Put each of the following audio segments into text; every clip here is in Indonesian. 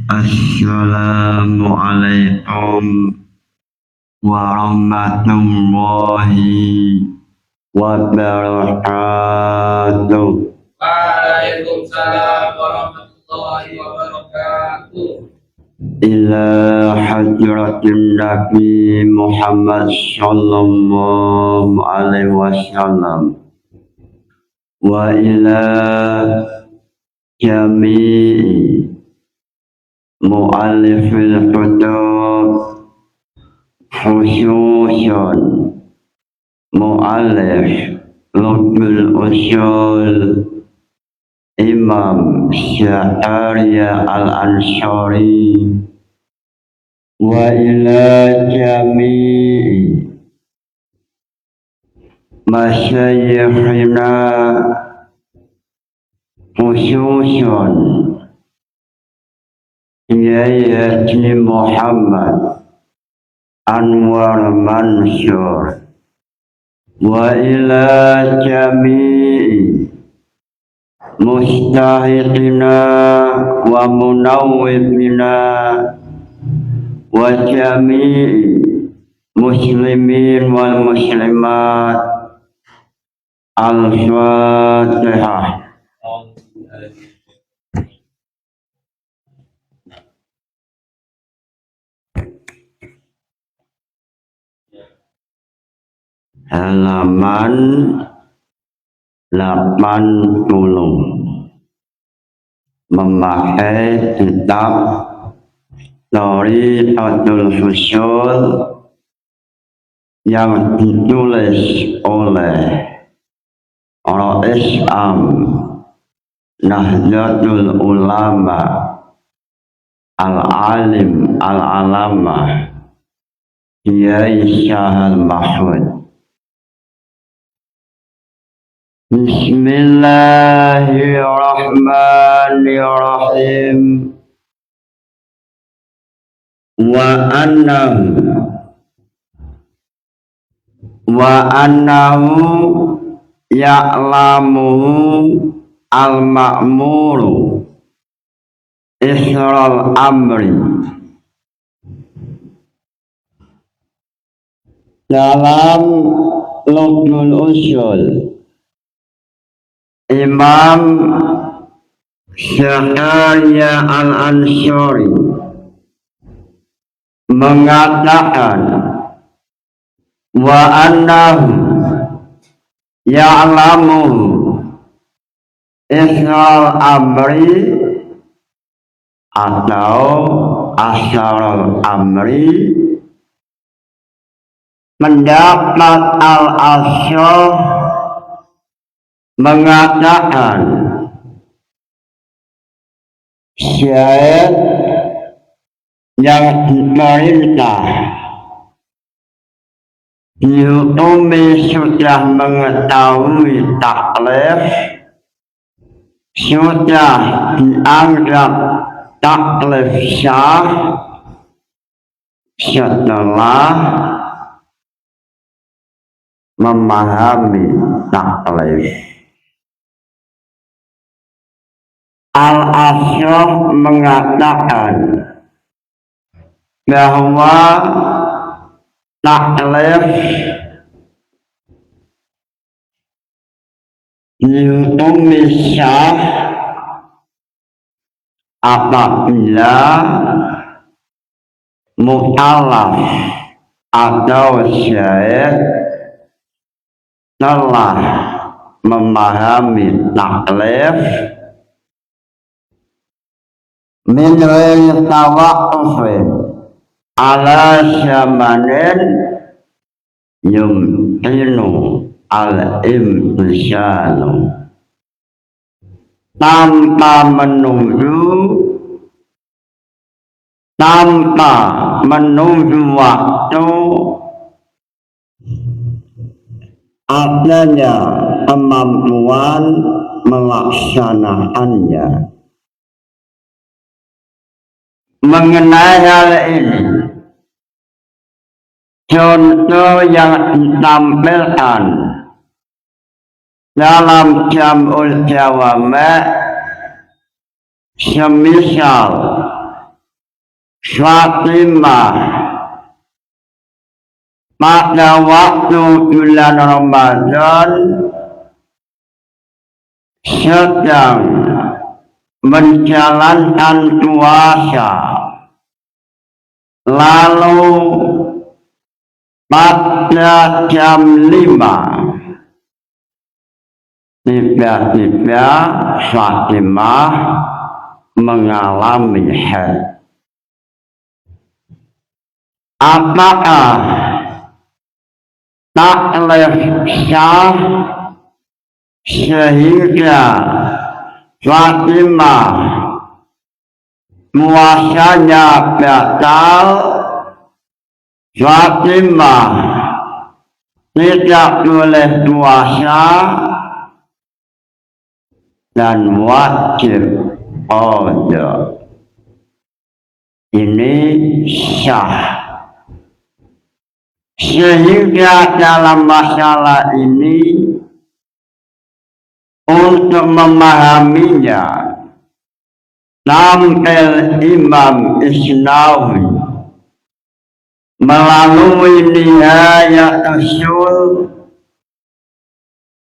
Assalamualaikum warahmatullahi wabarakatuh. Waalaikumsalam warahmatullahi wabarakatuh. Ila hadratin Nabi Muhammad sallallahu alaihi wasallam wa ila jami'i mu'allifil kutub khususan mu'allif Lubbul Usul Imam Syahriya Al-Ansari wa ila jami'i masyayikhina khususan Yayati Muhammad Anwar Mansur wa ila jami'i mustahidina wa munawwibina wa jami'i muslimin wal muslimat. Al-Fatihah. Halaman 80 memakai kitab Thariqatul Usul yang ditulis oleh Rais Nahdlatul Ulama Al-Alim Al-Alama Kiai Syahal Mahfud. Bismillahirrahmanirrahim. Wa annahu ya'lamu al-ma'muru isral amri. Dalam Lubbul Usul Imam Syahriya Al-Ansari mengatakan wa annahu ya'lamu isral amri atau asral amri, mendapat al-asyar mengatakan syait yang diperintah dihukumi sudah mengetahui taklif, sudah dianggap taklif syah setelah memahami taklif. Al-Asy'ar mengatakan bahwa taklif dihukumi syah apabila mukallaf atau syait telah memahami taklif min ghairi tawaqqufin ala zamanin yumkinu al-imtisalu, tanpa menunggu waktu adanya kemampuan melaksanakannya. Mengenai hal ini, contoh yang ditampilkan dalam Jam'ul Jawami' semisal Fatimah pada waktu bulan Ramadan sedang menjalankan puasa, lalu pada jam 5 tiba-tiba Fatimah mengalami haid. Apakah taklif sah sehingga Fatimah puasanya batal? Fatimah tidak boleh puasa dan wajib qada. Ini sah. Sehingga dalam masalah ini untuk memahaminya tampil Imam Isnawi melalui Nihayat Usul,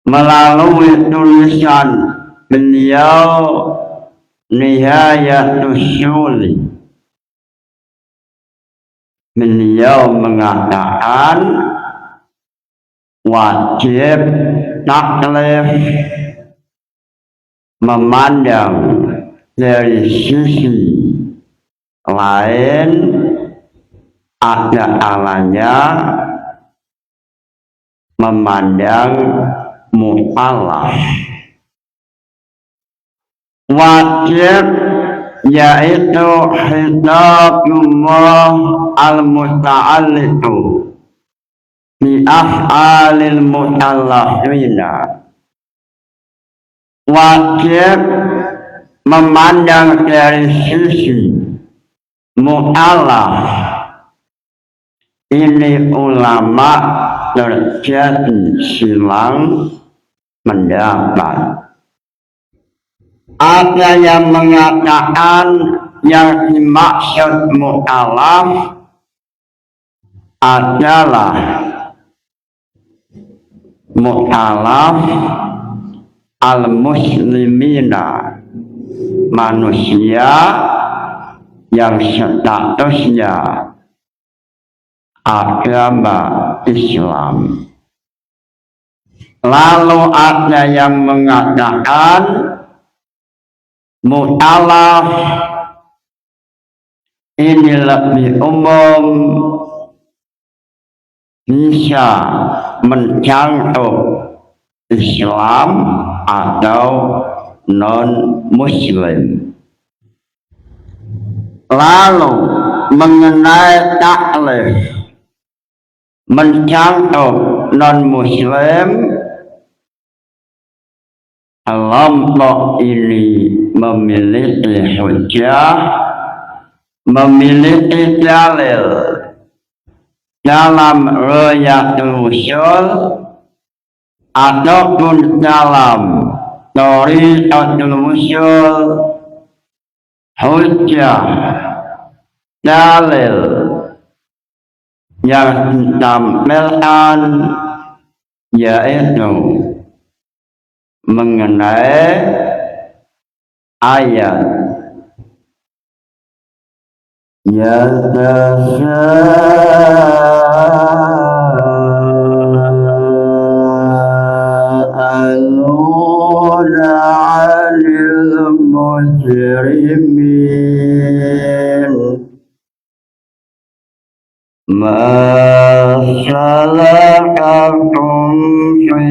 melalui tulisan beliau Nihayat Usul. Beliau mengatakan wajib taklif memandang dari sisi lain ada alanya memandang mu'alaf. Wajib yaitu khitabullah al-muta'alliqu bi af'alil mutallafina. Wajib memandang dari sisi mu'alaf. Ini ulama terjadi silang pendapat. Ada yang mengatakan yang dimaksud mu'alaf adalah mu'alaf al-muslimina, manusia yang statusnya agama Islam. Lalu ada yang mengatakan mu'alaf ini lebih umum, bisa mencakup Islam atau non-Muslim. Lalu mengenai taklif mencakup non-Muslim, kelompok ini memiliki hujjah, memiliki dalil dalam Riyatul Usul ataupun dalam Thariqatul Usul, hujjah dalil yang ditampilkan yaitu mengenai ayat yatasa'aluna 'anil mujrimin ma salakakum fi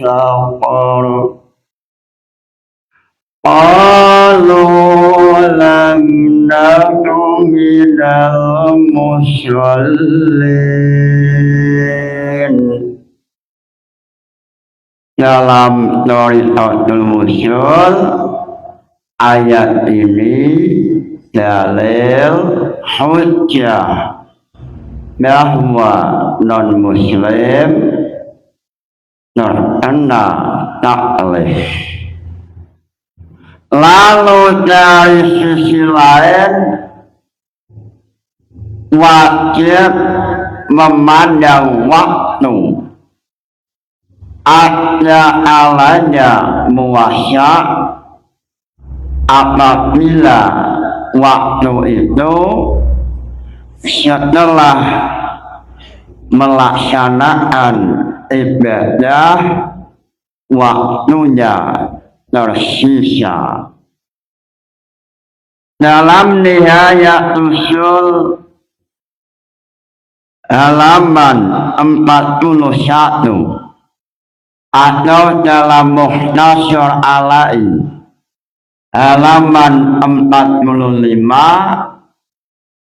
saqar qalu lam naku minal musallin. Dalam Thariqatul Usul ayat ini dalil hujjah bahwa non-Muslim terkena taklif. Lalu dari sisi lain wajib memandang waktu ada alanya muasya apabila waktu itu setelah melaksanakan ibadah waktunya tersisa. Dalam Nihayat Usul halaman 41 atau dalam Mukhtasar Alai halaman 45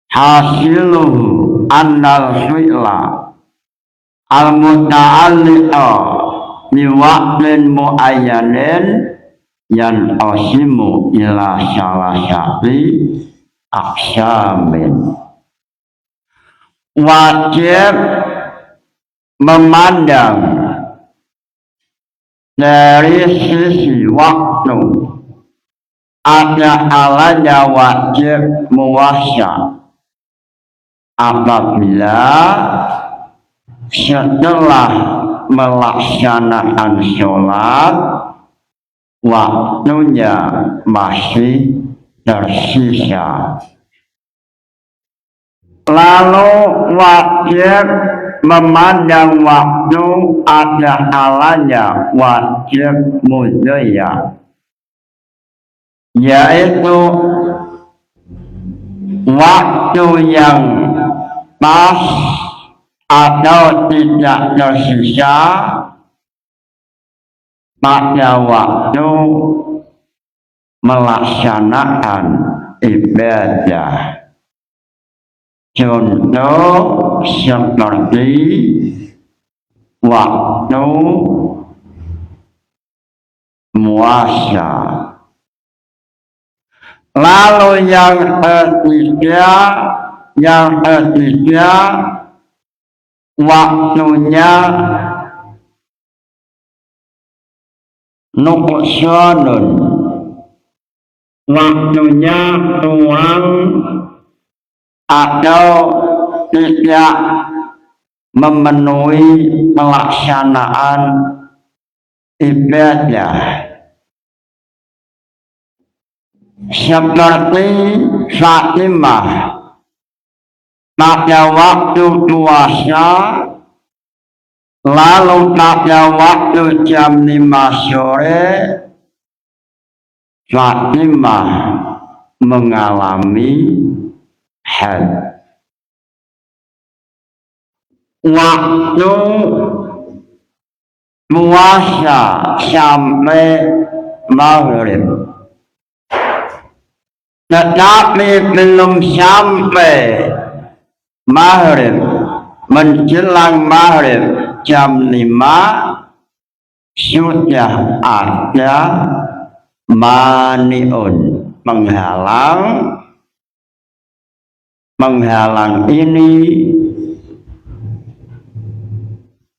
hasiluhu annal fi'la al-muta'alliqa biwaqtin mu'ayyanin yang asimu ila salasati aksamin. Wajib memandang dari sisi waktu ada alanya wajib muwasya apabila setelah melaksanakan sholat waktunya masih tersisa. Lalu wajib memandang waktu ada alanya wajib mudhiyah, yaitu waktu yang pas atau tidak tersisa pada waktu melaksanakan ibadah. Contoh seperti waktu puasa. Lalu yang ketiga waktunya nuqsanun, waktunya kurang atau tidak memenuhi pelaksanaan ibadah, seperti Fatimah pada waktu puasa, lalu pada waktu jam 5 sore Fatimah mengalami haid. Waktu puasa sampai maghrib, tetapi belum sampai maghrib, menjelang maghrib jam 5 sudah ada maniun, menghalang ini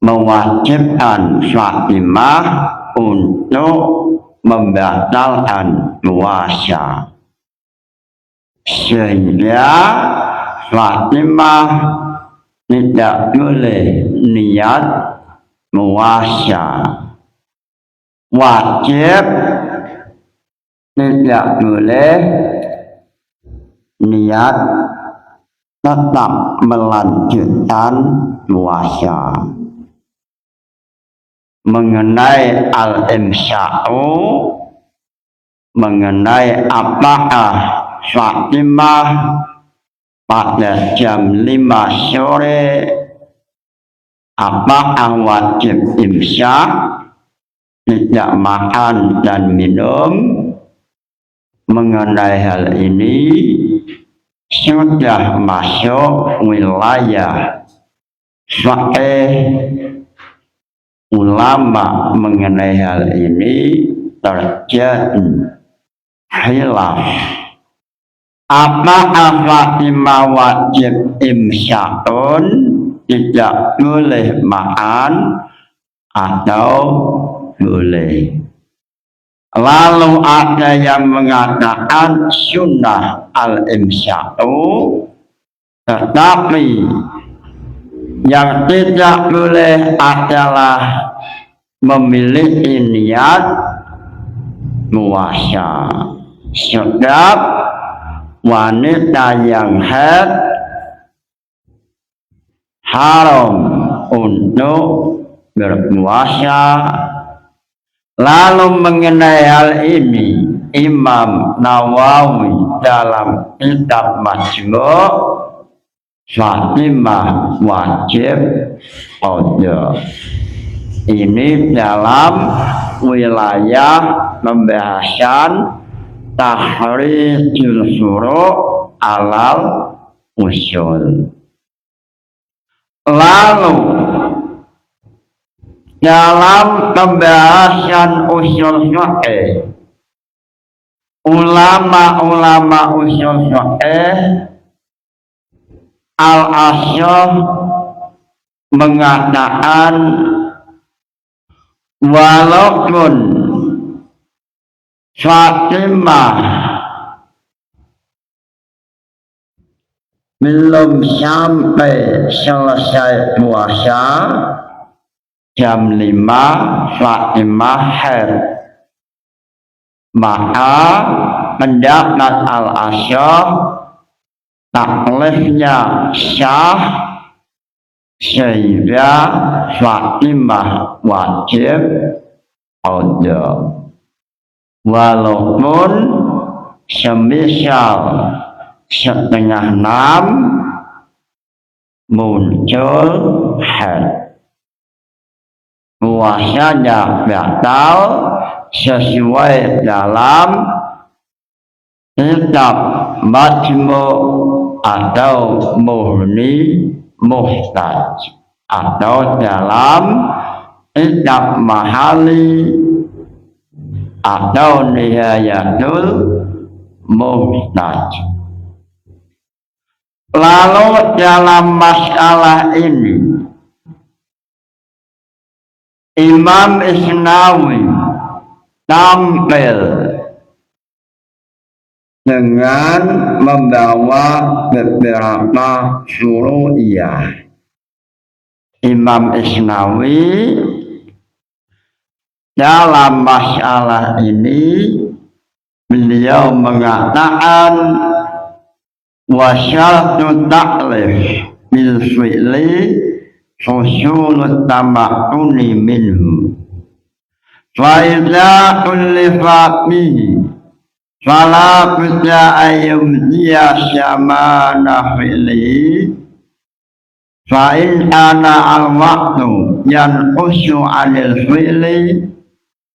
mewajibkan Fatimah untuk membatalkan puasa, sehingga Fatimah tidak boleh niat puasa. Wajib tidak boleh niat tetap melanjutkan puasa. Mengenai al-imsa'u, mengenai apakah Fatimah pada jam 5 sore apakah wajib imsak, tidak makan dan minum. Mengenai hal ini sudah masuk wilayah fiqh ulama. Mengenai hal ini terjadi khilaf, apakah Fatimah wajib imsakun, tidak boleh makan, atau boleh. Lalu ada yang mengatakan sunnah al-imsyaku, tetapi yang tidak boleh adalah memiliki niat puasa. Sebab wanita yang haid haram untuk berpuasa. Lalu mengenai hal ini Imam Nawawi dalam kitab Majmu' Fatimah wajib qada. Ini dalam wilayah pembahasan tahrijul furu' alal usul. Lalu dalam pembahasan usul fiqh, ulama-ulama usul fiqh Al-Asy'ar mengatakan walaupun Fatimah belum sampai selesai puasa jam 5 Fatimah haid, maka pendapat Al-Asy'ar taklifnya syah sehingga Fatimah wajib qada. Walaupun semisal setengah 6 muncul haid, puasanya batal sesuai dalam kitab Majmu' atau Mughni Muhtaj atau dalam kitab Mahali atau Nihayatul Muhtaj. Lalu dalam masalah ini Imam Isnawi tampil dengan membawa beberapa syuru'iyah. Imam Isnawi dalam masalah ini beliau mengatakan wa syartu taklif bil fi'li husulut tamakkuni minhu fa idza kullifa bihi fala budda ayyumdiya syamana fi'li fa in ana al-waqtu yanqusu 'anil fi'li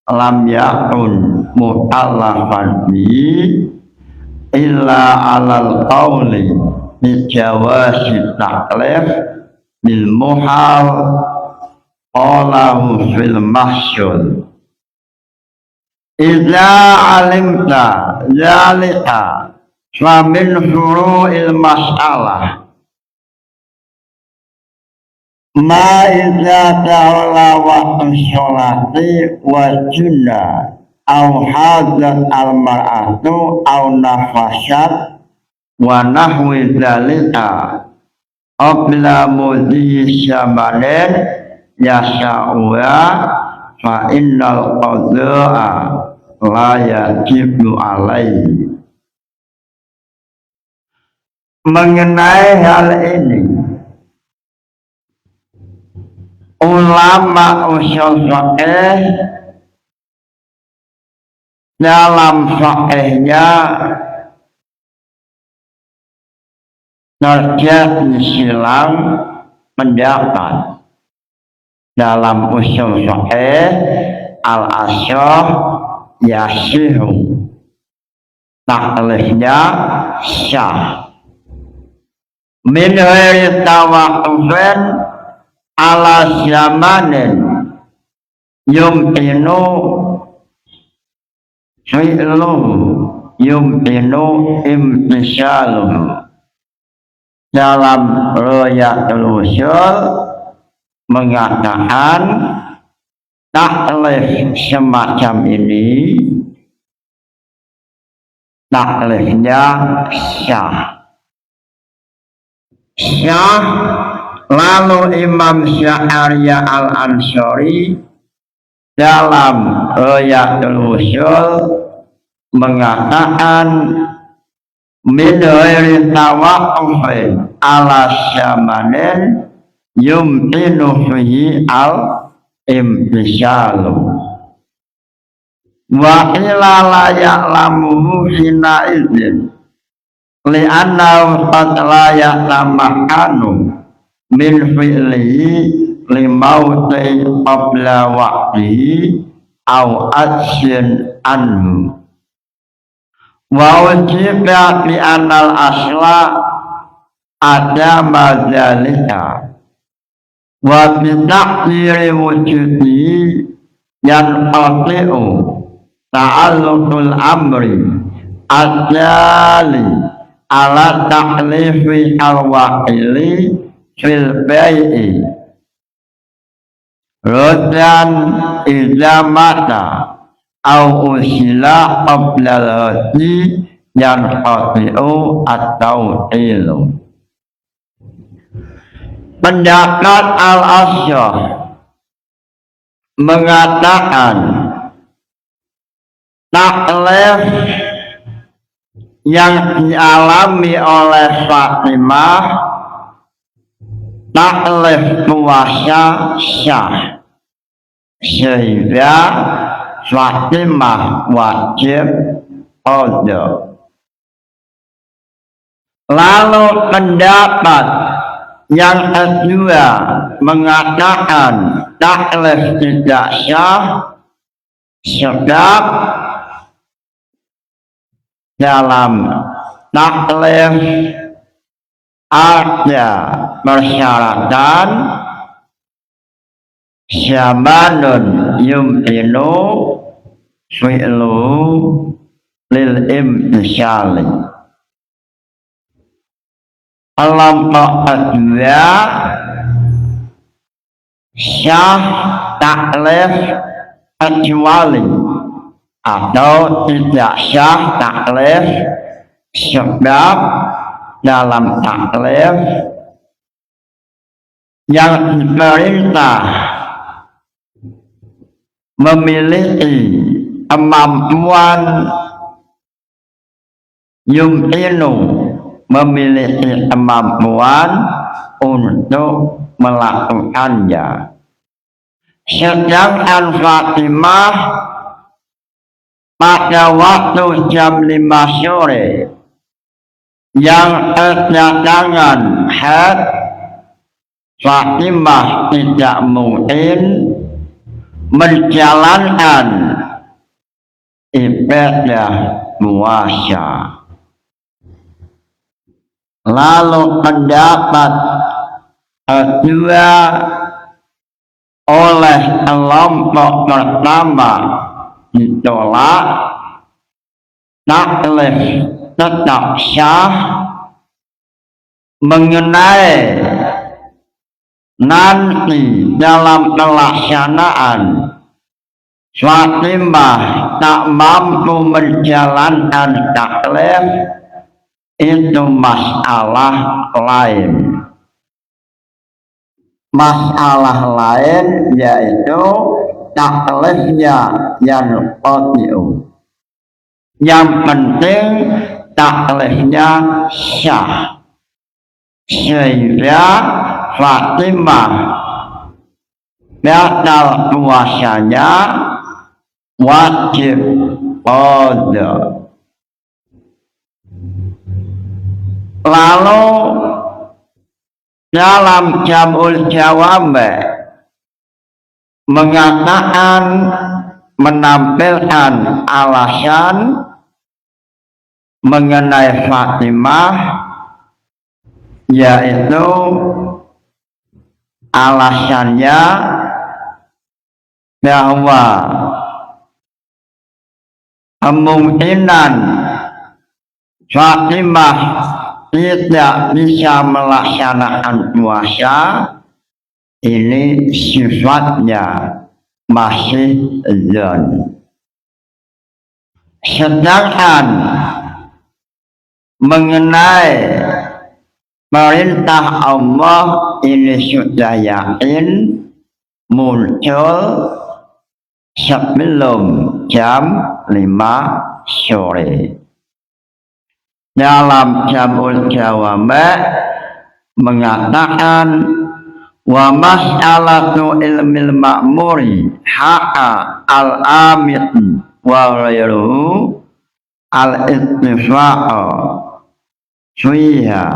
lam yakun mu'allafan bihi illa 'alal qawli bi jawazi taklif bil muhal qalahu fil mahsyul. Idza alimta zalika fa min furu'il mas'alah ma idza ta'ala waqtu sholati wa junna aw hadat al mar'atu aw nafasat wa nahwi zalika qabla mudhi syamanin yasha'uha fa innal qadha'a la yajibu alaihi. Mengenai hal ini ulama usul fiqh dalam fiqhnya terjadi silang pendapat. Dalam usul fiqh Al-Asy'ar yasihu taklifnya syah min ghairi tawaqqufin ala zamanin yumkinu fi'luhu yumkinu imtisaluhu. Dalam Royatul Usul mengatakan taklif semacam ini taklifnya syah. Syah. Lalu Imam Sya'ariyah Al-Ansari dalam Riyatul Usul mengatakan min ghairi tawaqqufin ala syamanin yumkinu fihi al-imtisalu wa ila la ya'lamuhu hina idzin li'annahu qad la ya'lamakanu min fi'lihi limauti qabla waqtihi aw adsyin anhu wa ujiba bi anal asla ada mazalika wa bi taqdiri wujudi yang qati'u ta'alluqul amri adali ala taklifi al-waqili fil bai'i rodan idza mata au usila qabla al-hadi yang qati'u atau ilu. Pendapat Al-Asy'ah mengatakan taklif yang dialami oleh Fatimah taklif puasa syah sehingga Fatimah wajib qada. Lalu pendapat yang kedua mengatakan taklif tidak syah sebab dalam taklif ada persyaratan zamanun yumkinu fi'lu lil imtisali. Kelompok kedua syah taklif kecuali atau tidak syah taklif sebab dalam taklif yang diperintah memiliki kemampuan yumkinu memiliki kemampuan untuk melakukannya. Sedangkan Fatimah pada waktu jam 5 sore yang kedatangan haid, Fatimah tidak mungkin menjalankan ibadah puasa. Lalu pendapat kedua oleh kelompok pertama ditolak, taklif tetap syah mengenai nanti dalam pelaksanaan Fatimah tak mampu menjalankan taklif itu masalah lain. Masalah lain yaitu taklifnya yang qati'u. Yang penting taklifnya syah sehingga Fatimah batal puasanya wajib qada. Lalu dalam Jam'ul Jawami mengatakan menampilkan alasan mengenai Fatimah yaitu alasannya bahwa kemungkinan Fatimah tidak bisa melaksanakan puasa ini sifatnya masih zon. Sedangkan mengenai perintah Allah ini sudah yakin muncul sebelum jam 5 sore. Dalam Jamul Jawami mengatakan wa mas'alatu ilmil ma'muri haqa al-amit wa ghairuhu al-ittifa'a fiha.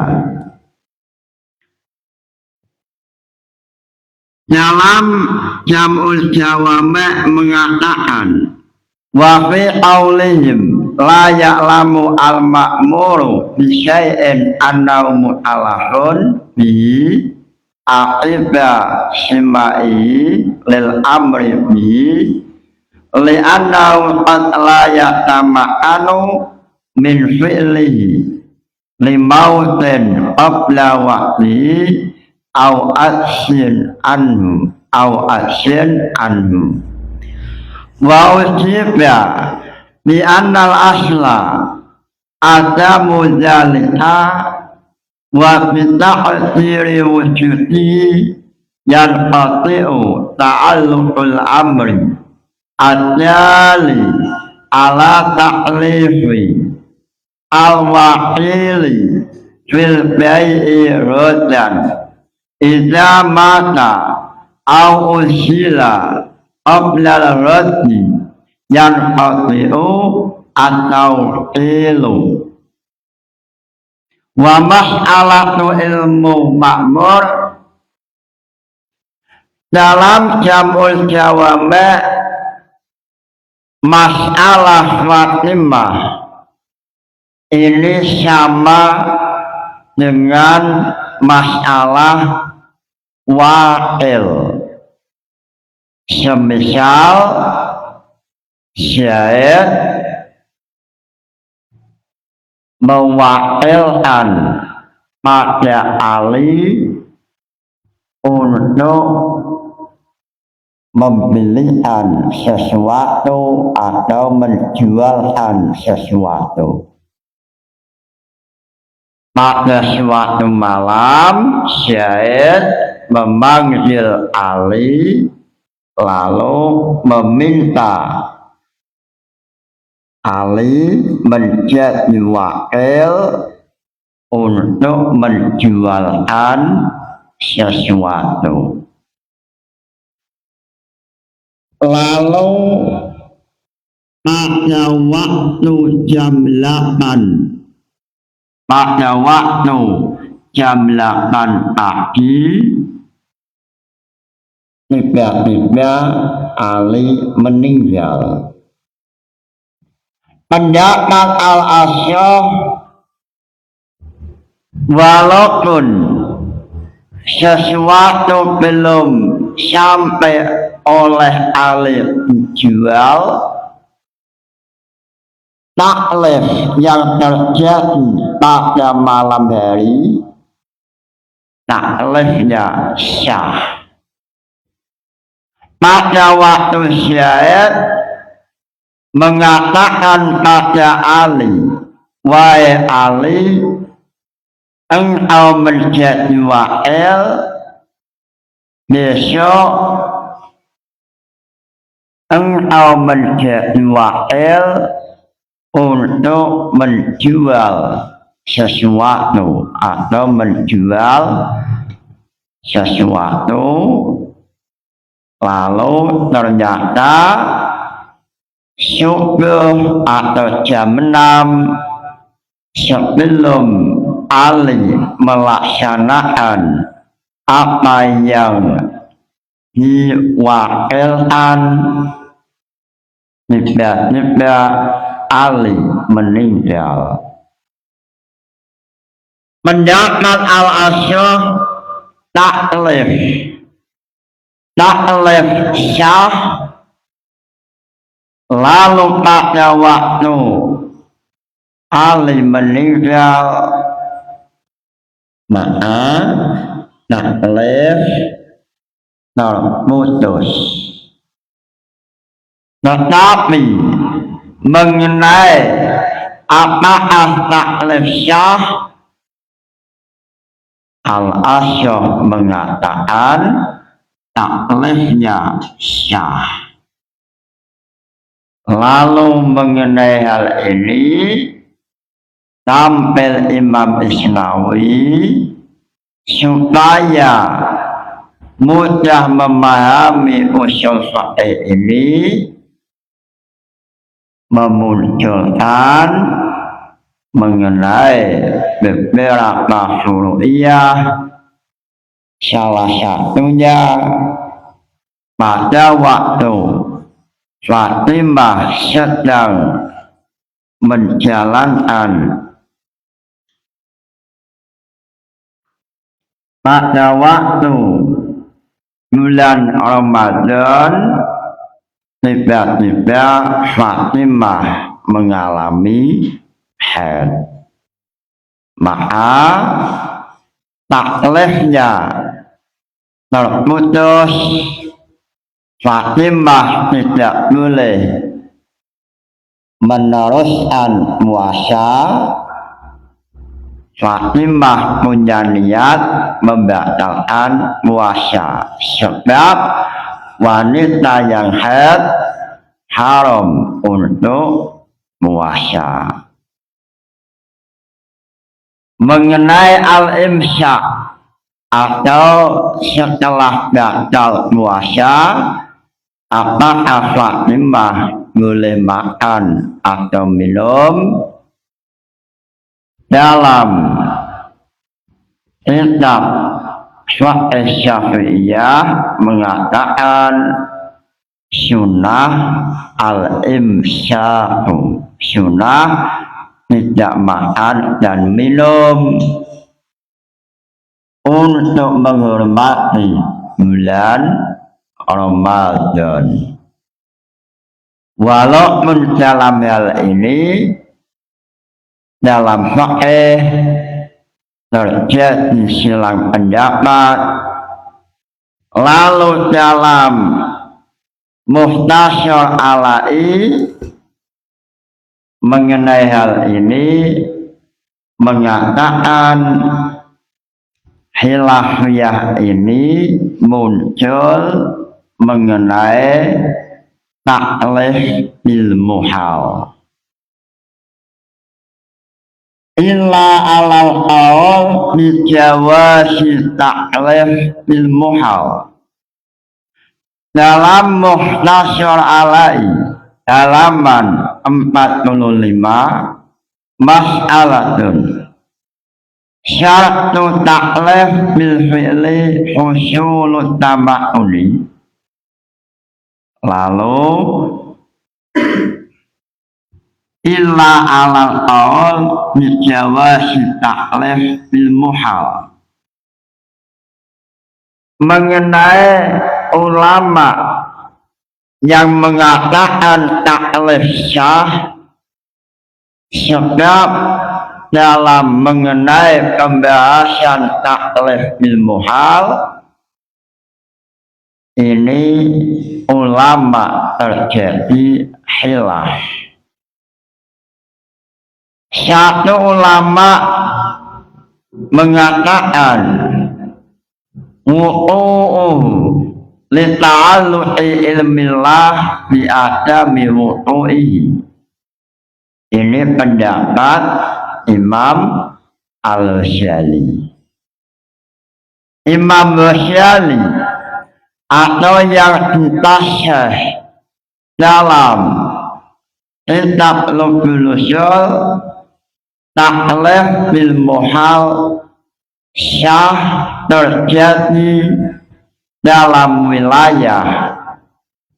Dalam Jamul Jawami mengatakan wa fi qaulihim la ya'lamu al-ma'muru bi syai'in annahu mu'allahun bi aqiba simai lil amri bi li annahu qad la yatama'anu min fi'lihi li mautin qabla waqti au asyin anhu wa ujiba bi annal asla adamu zalika wa bi ta'thiri wujudi yanqati'u ta'alluqul amri adali ala ta'lifi al-waqili fil bai'i rodan idza mata au usila qabla al-raddi yanqati'u at-tawqilu wa mas'alatu ilmu ma'mur. Dalam Jamul Jawami masalah Fatimah ini sama dengan masalah wakil. Semisal Syed mewakilkan pada Ali untuk membelikan sesuatu atau menjualkan sesuatu. Pada suatu malam Syed memanggil Ali lalu meminta Ali menjadi wakil untuk menjualkan sesuatu. Lalu pada waktu jam 8 pagi tiba-tiba Ali meninggal. Pendapat Al-Asy'ah walaupun sesuatu belum sampai oleh Ali dijual, taklif yang terjadi pada malam hari taklifnya syah. Pada waktu Syed mengatakan pada Ali, wahai Ali, engkau menjadi wakil, besok engkau menjadi wakil untuk menjual sesuatu atau menjual sesuatu. Lalu ternyata subuh atau jam 6 sebelum Ali melaksanakan apa yang diwakilkan, tiba-tiba Ali meninggal. Pendapat Al-Asy'ah taklif syah. Lalu pada waktu Ali meninggal, maka taklif terputus. Tetapi mengenai apakah taklif syah, Al-Asy'ari mengatakan taklifnya syah. Lalu mengenai hal ini tampil Imam Isnawi supaya mudah memahami usul fikih ini, memunculkan mengenai beberapa furu'iyah, salah satunya pada waktu Fatimah sedang menjalankan pada waktu bulan Ramadan, tiba-tiba Fatimah mengalami haid. Maka taklifnya terputus. Fatimah tidak boleh meneruskan puasa. Fatimah punya niat membatalkan puasa sebab wanita yang haid haram untuk puasa. Mengenai al-imsak atau setelah batal puasa, apakah Fatimah boleh makan atau minum? Dalam kitab Fiqh Syafi'iyah mengatakan sunnah al-imsaku, sunnah tidak makan dan minum untuk menghormati bulan Ramadan. Walaupun dalam hal ini dalam fikih terjadi silang pendapat, lalu dalam Mukhtasar Ala'i mengenai hal ini mengatakan khilafiyah ini muncul mengenai taklif bil muhal. Illa alal qaul bi jawazi taklif bil muhal. Dalam Mukhtasar Ala'i halaman 45, mas'alatun syartu taklif bil fi'li husulut tama'uni. Lalu illa alal qaul bi jawazi taklif bil muhal. Mengenai ulama yang mengatakan taklif syah, sebab dalam mengenai pembahasan taklif bil muhal ini ulama terjadi khilaf. Satu ulama mengatakan li ta'alluqi ilmillah bi adami wudu'ihi. Ini pendapat Imam Al-Ghazali. Imam Ghazali atau yang ditasyah dalam kitab Lughul Ushul taklif bil muhal syah terjadi dalam wilayah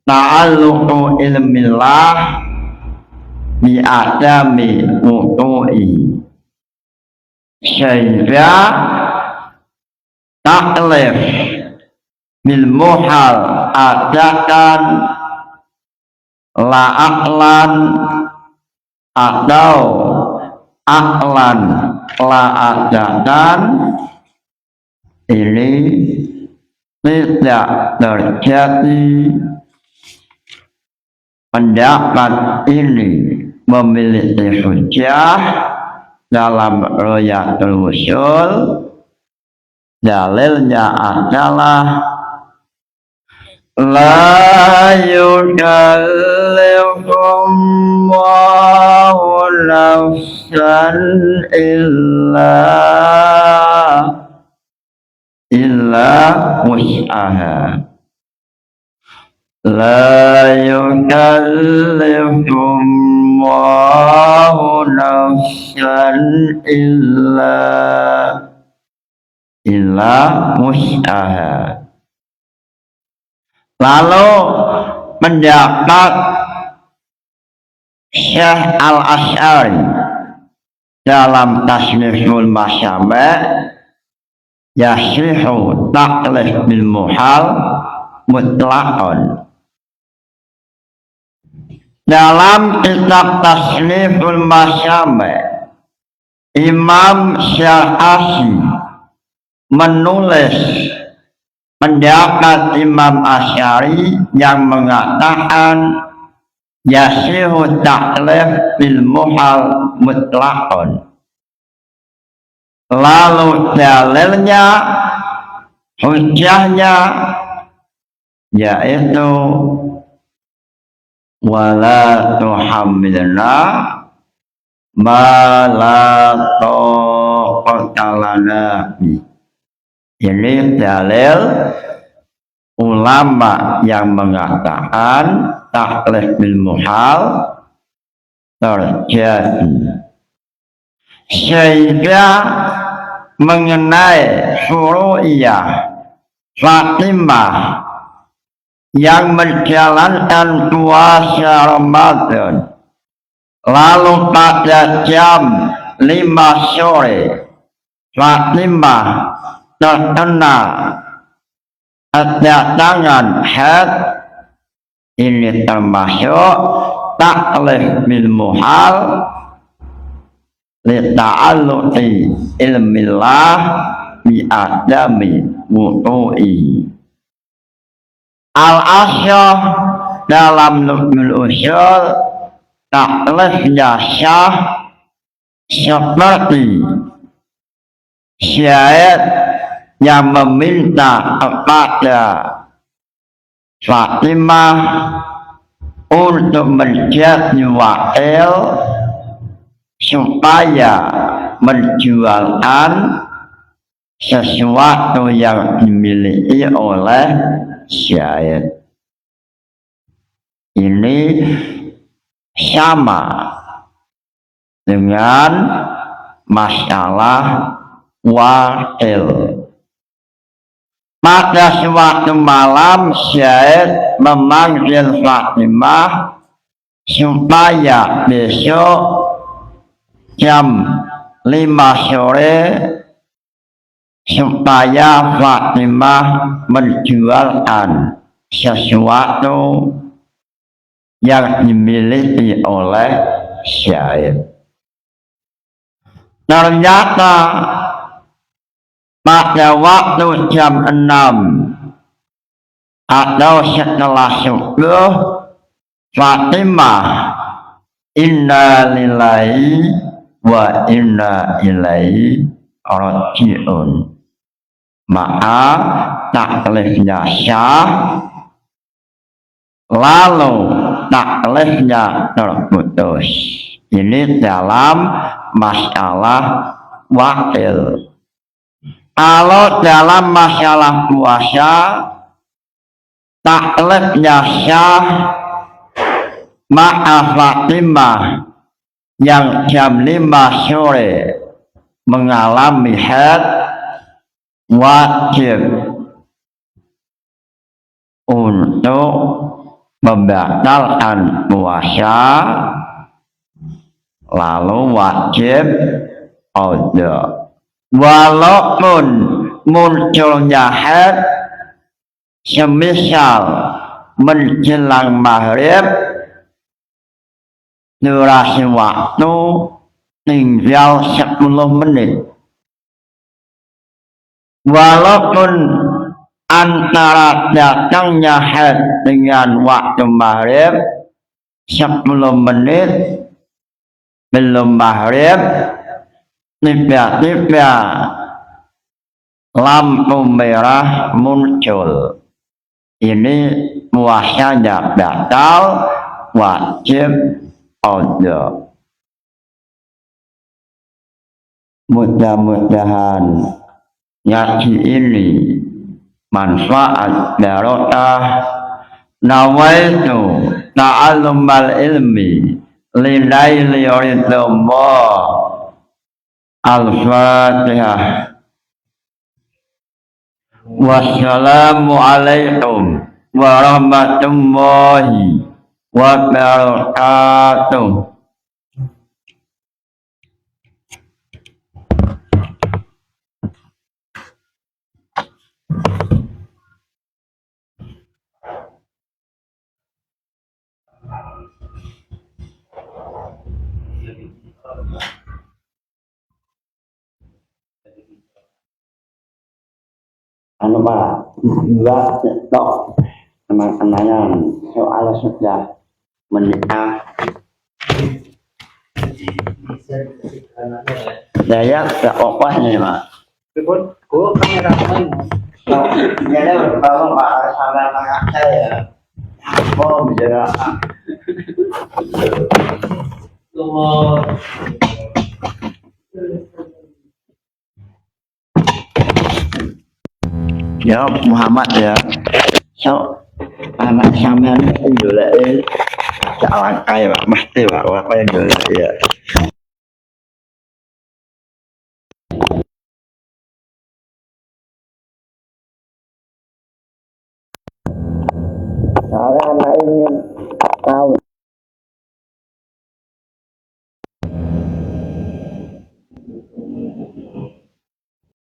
ta'alluqu ilmillah bi adami wudu'i, sehingga taklif bil muhal adakan la aqlan atau aqlan la adakan ini tidak terjadi pendapat ini memiliki hujjah dalam Royatul Wusul. Dalilnya adalah la yukallifullahu nafsan illa wus'aha. La yukallifullahu nafsan illa wus'aha. Lalu pendapat Syekh Al-Asy'ari dalam Tasniful Masyami' yasrihu taklif bil muhal mutlaqan. Dalam kitab Tasniful Masyami' Imam Syar'asi menulis pendapat Imam Asy'ari yang mengatakan yasihu taklif bil muhal mutlaqan. Lalu dalilnya, hujjahnya yaitu wala tuhammilna ma la taqata lana. Ini dalil ulama yang mengatakan taklif bil muhal terjadi. Sehingga mengenai furu'iyah Fatimah yang menjalankan puasa Ramadan lalu pada jam 5 sore Fatimah terkena kedatangan haid, ini termasuk taklif bil muhal li ta'alluqi ilmillah bi adami wudu'i. Al-Asy'ah dalam Nuzul Usul taklifnya syah seperti syahid yang meminta kepada Fatimah untuk menjadi wakil supaya menjualkan sesuatu yang dimiliki oleh syahid. Ini sama dengan masalah wakil. Pada suatu malam syahid memanggil Fatimah supaya besok jam 5 sore supaya Fatimah menjualkan sesuatu yang dimiliki oleh syahid. Ternyata pada waktu jam 6 atau setelah subuh, Fatimah inna lillahi wa inna ilaihi raji'un. Maka taklifnya syah, lalu taklifnya terputus. Ini dalam masalah wakil. Kalau dalam masalah puasa, taklifnya syah maka Fatimah yang jam 5 sore mengalami haid wajib untuk membatalkan puasa, lalu wajib qada. Walaupun munculnya haid semisal menjelang maghrib, durasi waktu tinggal 10 menit. Walaupun antara datangnya haid dengan waktu maghrib 10 menit belum maghrib tiba-tiba lampu merah muncul. Ini puasanya batal, wajib qada. Mudah-mudahan ngaji ini manfaat barokah. Nawaitu ta'allumal ilmi lilaili ridhamah. Al-Fatihah. Wassalamualaikum warahmatullahi wabarakatuh. Anu Pak, enggak tok teman-teman soal sudah menikah. Saya tak apa nih Pak. Kok kamera main? Jadi kalau Pak sama anak saya mau bicara Tunggu. ya Muhammad ya. So anak sampean ndolek salah kae Pak, mesti Pak, apa yang ndolek ya. Saya anak ingin tahu